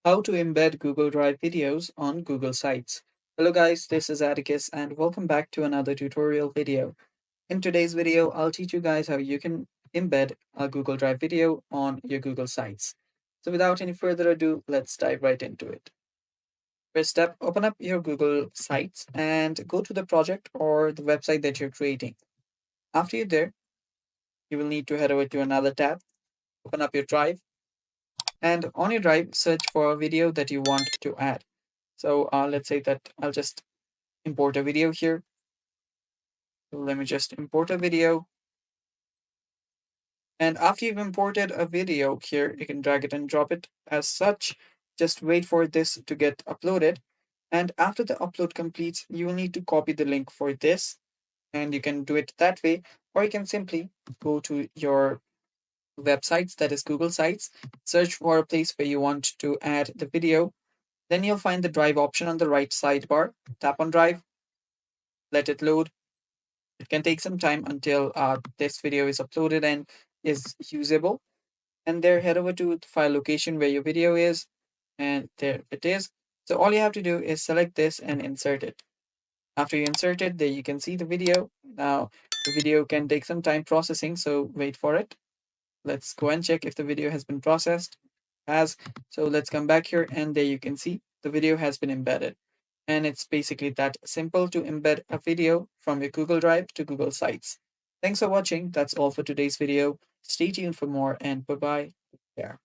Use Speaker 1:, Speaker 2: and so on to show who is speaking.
Speaker 1: How to embed Google Drive videos on Google Sites. Hello guys, this is Atticus and welcome back to another tutorial video. In today's video, I'll teach you guys how you can embed a Google Drive video on your Google Sites. So without any further ado, let's dive right into it. First step, open up your Google Sites and go to the project or the website that you're creating. After you're there, you will need to head over to another tab, open up your Drive, and on your Drive, search for a video that you want to add. So let's say that I'll just import a video here. So let me just import a video. And after you've imported a video here, you can drag it and drop it as such. Just wait for this to get uploaded. And after the upload completes, you will need to copy the link for this. And you can do it that way, or you can simply go to your websites, that is Google Sites, search for a place where you want to add the video. Then you'll find the Drive option on the right sidebar. Tap on Drive, let it load. It can take some time until this video is uploaded and is usable. And there, head over to the file location where your video is, and there it is. So all you have to do is select this and insert it. After you insert it, there you can see the video. Now, the video can take some time processing, so wait for it. Let's go and check if the video has been processed. So let's come back here, and there you can see the video has been embedded. And it's basically that simple to embed a video from your Google Drive to Google Sites. Thanks for watching. That's all for today's video. Stay tuned for more and bye-bye. Yeah.